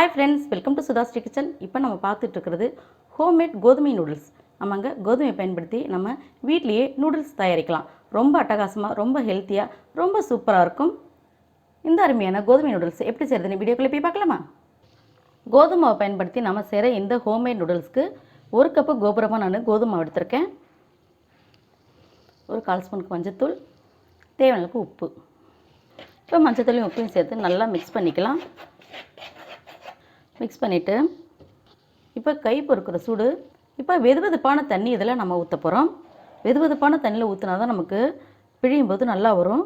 Hi friends, welcome to SudhaSri kitchen. இப்போ நம்ம பார்த்துட்டு இருக்கிறது ஹோம்மேட் கோதுமை நூடுல்ஸ். ஆமாங்க, கோதுமையை பயன்படுத்தி நம்ம வீட்லயே நூடுல்ஸ் தயாரிக்கலாம். ரொம்ப அட்டகாசமாக, ரொம்ப ஹெல்த்தியாக, ரொம்ப சூப்பராக இருக்கும். இந்த அருமையான கோதுமை நூடுல்ஸ் எப்படி செய்கிறதுன்னு வீடியோக்குள்ளே போய் பார்க்கலாமா? கோதுமாவை பயன்படுத்தி நம்ம செய்கிற இந்த ஹோம்மேட் நூடுல்ஸ்க்கு 1 கப்பு கோபுரமாக நான் கோதுமை எடுத்திருக்கேன். ஒரு 1/4 ஸ்பூனுக்கு மஞ்சத்தூள், தேவையான அளவுக்கு உப்பு. இப்போ மஞ்சத்தூளையும் உப்பையும் சேர்த்து நல்லா மிக்ஸ் பண்ணிக்கலாம். மிக்ஸ் பண்ணிவிட்டு இப்போ கை பொறுக்கிற சூடு. இப்போ வெதுவெதுப்பான தண்ணி இதில் நம்ம ஊற்ற போகிறோம். வெதுவெதுப்பான தண்ணியில் ஊற்றினா தான் நமக்கு பிழியும் போது நல்லா வரும்.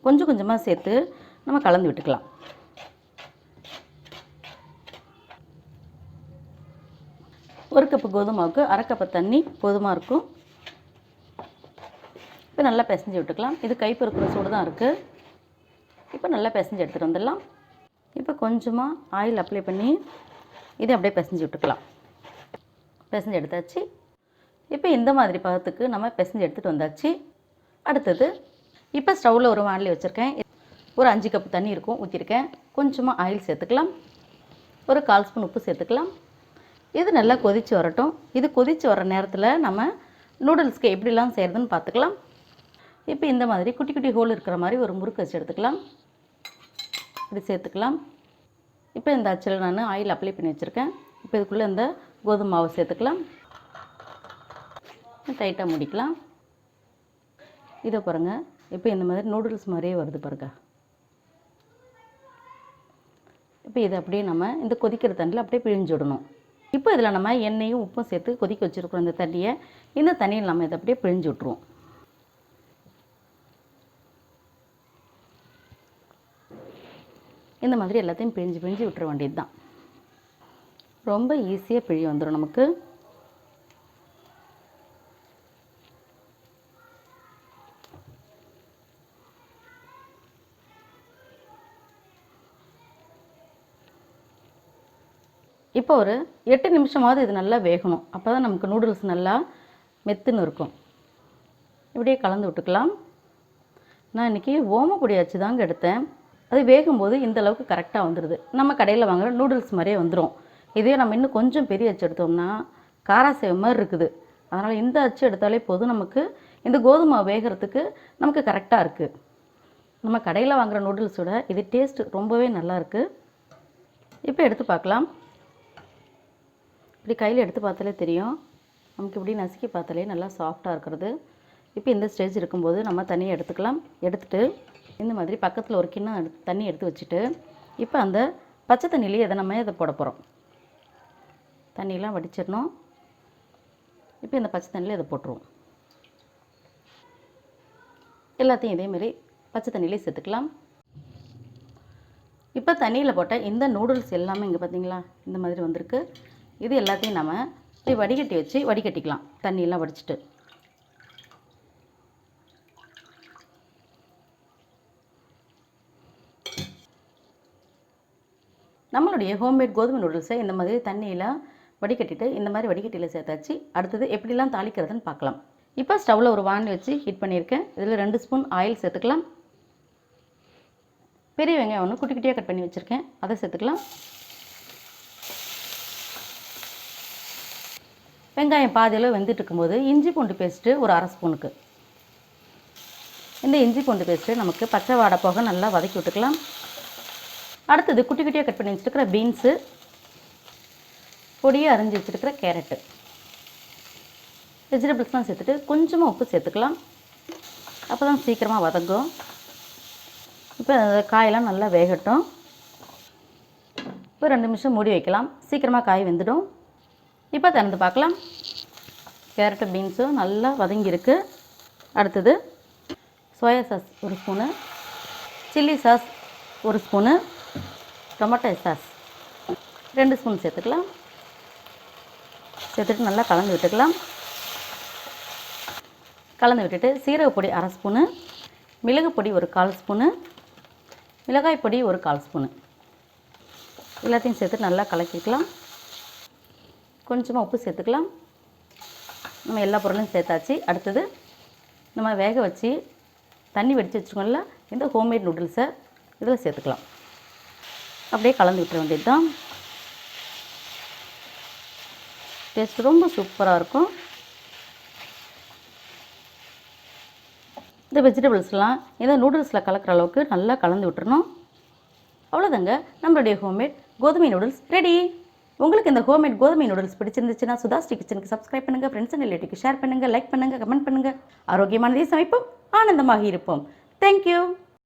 கொஞ்சம் கொஞ்சமாக சேர்த்து நம்ம கலந்து விட்டுக்கலாம். ஒரு கப்பு கோதுமாவுக்கு 1/2 கப்பு தண்ணி போதுமாக இருக்கும். இப்போ நல்லா பிசைஞ்சு விட்டுக்கலாம். இது கை பொறுக்கிற சூடு தான் இருக்குது. இப்போ நல்லா பிசைஞ்சு எடுத்துகிட்டு வந்துடலாம். இப்போ கொஞ்சமாக ஆயில் அப்ளை பண்ணி இதை அப்படியே பிசைஞ்சு விட்டுக்கலாம். பிசைஞ்சு எடுத்தாச்சு. இப்போ இந்த மாதிரி பதத்துக்கு நம்ம பிசைஞ்சு எடுத்துகிட்டு வந்தாச்சு. அடுத்தது இப்போ ஸ்டவ்வில் ஒரு வாணலி வச்சுருக்கேன். ஒரு 5 கப்பு தண்ணி இருக்கும், ஊற்றிருக்கேன். கொஞ்சமாக ஆயில் சேர்த்துக்கலாம். ஒரு 1/4 ஸ்பூன் உப்பு சேர்த்துக்கலாம். இது நல்லா கொதித்து வரட்டும். இது கொதித்து வர நேரத்தில் நம்ம நூடுல்ஸ்க்கு எப்படிலாம் செய்கிறதுன்னு பார்த்துக்கலாம். இப்போ இந்த மாதிரி குட்டி குட்டி ஹோல் இருக்கிற மாதிரி ஒரு முறுக்கு வச்சு எடுத்துக்கலாம். இப்படி சேர்த்துக்கலாம். இப்போ இந்த அச்சில் நான் ஆயில் அப்ளை பண்ணி வச்சுருக்கேன். இப்போ இதுக்குள்ளே இந்த கோதுமை மாவு சேர்த்துக்கலாம். டைட்டாக முடிக்கலாம். இதை பாருங்கள், இப்போ இந்த மாதிரி நூடுல்ஸ் மாதிரியே வருது பாருங்க. இப்போ இதை அப்படியே நம்ம இந்த கொதிக்கிற தண்ணியில் அப்படியே பிழிஞ்சு விடணும். இப்போ இதில் நம்ம எண்ணெயும் உப்பும் சேர்த்து கொதிக்க வச்சுருக்கிறோம். இந்த தண்ணியை இந்த தண்ணியில் நம்ம இதை அப்படியே பிழிஞ்சு விட்ருவோம். இந்த மாதிரி எல்லாத்தையும் பிழிஞ்சு விட்டுற வேண்டியது தான். ரொம்ப ஈஸியாக பிழி வந்துடும் நமக்கு. இப்போ ஒரு 8 நிமிஷமாவது இது நல்லா வேகணும். அப்போ தான் நமக்கு நூடுல்ஸ் நல்லா மெத்துன்னு இருக்கும். இப்படியே கலந்து விட்டுக்கலாம். நான் இன்றைக்கி ஓமப்பொடி அச்சு தாங்க எடுத்தேன். அது வேகும்போது இந்த அளவுக்கு கரெக்டாக வந்துடுது. நம்ம கடையில் வாங்குகிற நூடுல்ஸ் மாதிரியே வந்துடும். இதே நம்ம இன்னும் கொஞ்சம் பெரிய அச்சு எடுத்தோம்னா காராசேவ மாதிரி இருக்குது. அதனால் இந்த அச்சு எடுத்தாலே போதும். நமக்கு இந்த கோதுமை வேகிறதுக்கு நமக்கு கரெக்டாக இருக்குது. நம்ம கடையில் வாங்குகிற நூடுல்ஸோட இது டேஸ்ட் ரொம்பவே நல்லா இருக்குது. இப்போ எடுத்து பார்க்கலாம். இப்படி கையில் எடுத்து பார்த்தாலே தெரியும். நமக்கு இப்படி நசுக்கி பார்த்தாலே நல்லா சாஃப்டாக இருக்கிறது. இப்போ இந்த ஸ்டேஜ் இருக்கும்போது நம்ம தண்ணியை எடுத்துக்கலாம். எடுத்துகிட்டு இந்த மாதிரி பக்கத்தில் ஒரு கிண்ணம் தண்ணி எடுத்து வச்சுட்டு இப்போ அந்த பச்சை தண்ணியிலேயே இதை போட போகிறோம். தண்ணியெலாம் வடிச்சிடணும். இப்போ இந்த பச்சை தண்ணியில் இதை போட்டுருவோம். எல்லாத்தையும் இதேமாரி பச்சை தண்ணியிலே சேர்த்துக்கலாம். இப்போ தண்ணியில் போட்ட இந்த நூடுல்ஸ் எல்லாமே இங்கே பார்த்தீங்களா இந்த மாதிரி வந்திருக்கு. இது எல்லாத்தையும் நம்ம இப்படி வடிகட்டி வச்சு வடிகட்டிக்கலாம். தண்ணியெல்லாம் வடிச்சிட்டு நம்மளுடைய ஹோம்மேட் கோதுமை நூடுல்ஸை இந்த மாதிரி தண்ணியில் வடிகட்டிட்டு இந்த மாதிரி வடிகட்டியில் சேர்த்தாச்சு. அடுத்தது எப்படிலாம் தாளிக்கிறதுன்னு பார்க்கலாம். இப்போ ஸ்டவ்வில் ஒரு வாணலி வச்சு ஹீட் பண்ணியிருக்கேன். இதில் 2 ஸ்பூன் ஆயில் சேர்த்துக்கலாம். பெரிய வெங்காயம் ஒன்று குட்டி குட்டியாக கட் பண்ணி வச்சுருக்கேன், அதை சேர்த்துக்கலாம். வெங்காயம் பாதியில் வெந்துட்டு இருக்கும்போது இஞ்சி பூண்டு பேஸ்ட்டு ஒரு 1/2 ஸ்பூனுக்கு. இந்த இஞ்சி பூண்டு பேஸ்ட்டு நமக்கு பச்சை வாடை போக நல்லா வதக்கி விட்டுக்கலாம். அடுத்தது குட்டி குட்டியாக கட் பண்ணி வச்சுருக்கிற பீன்ஸு, பொடியாக அரிஞ்சு வச்சுருக்கிற கேரட்டு, வெஜிடபிள்ஸ்லாம் சேர்த்துட்டு கொஞ்சமாக உப்பு சேர்த்துக்கலாம். அப்போ தான் சீக்கிரமாக வதங்கும். இப்போ காயெல்லாம் நல்லா வேகட்டும். இப்போ 2 நிமிஷம் மூடி வைக்கலாம். சீக்கிரமாக காய் வெந்துடும். இப்போ திறந்து பார்க்கலாம். கேரட்டு பீன்ஸும் நல்லா வதங்கியிருக்கு. அடுத்தது soya sauce 1 spoon, chilli sauce 1 spoon, tomato sauce 2 spoon சேர்த்துக்கலாம். சேர்த்துட்டு நல்லா கலந்து விட்டுக்கலாம். கலந்து விட்டுட்டு சீரகப்பொடி 1/2 ஸ்பூனு, மிளகு பொடி ஒரு 1/4 ஸ்பூனு, மிளகாய் பொடி ஒரு 1/4 ஸ்பூனு எல்லாத்தையும் சேர்த்து நல்லா கலக்கிக்கலாம். கொஞ்சமாக உப்பு சேர்த்துக்கலாம். நம்ம எல்லா பொருளையும் சேர்த்தாச்சு. அடுத்தது நம்ம வேக வச்சு தண்ணி வடித்து வச்சுக்கோங்கள இந்த ஹோம்மேட் நூடுல்ஸை இதில் சேர்த்துக்கலாம். அப்படியே கலந்து விட்டுற வேண்டியது தான். டேஸ்ட் ரொம்ப சூப்பராக இருக்கும். இந்த வெஜிடபிள்ஸ்லாம் இதை நூடுல்ஸில் கலக்கிற அளவுக்கு நல்லா கலந்து விட்டுறணும். அவ்வளோதாங்க, நம்மளுடைய ஹோம்மேட் கோதுமை நூடுல்ஸ் ரெடி. உங்களுக்கு இந்த ஹோம்மேட் கோதுமை நூடுல்ஸ் பிடிச்சிருந்துச்சுன்னா சுதாஸ்ரீ கிச்சனுக்கு சப்ஸ்கிரைப் பண்ணுங்கள், ஃப்ரெண்ட்ஸ் அண்ட் ரிலேட்டிவ்க்கு ஷேர் பண்ணுங்கள், லைக் பண்ணுங்கள், கமெண்ட் பண்ணுங்கள். ஆரோக்கியமானதை சமைப்போம், ஆனந்தமாக இருப்போம். தேங்க்யூ.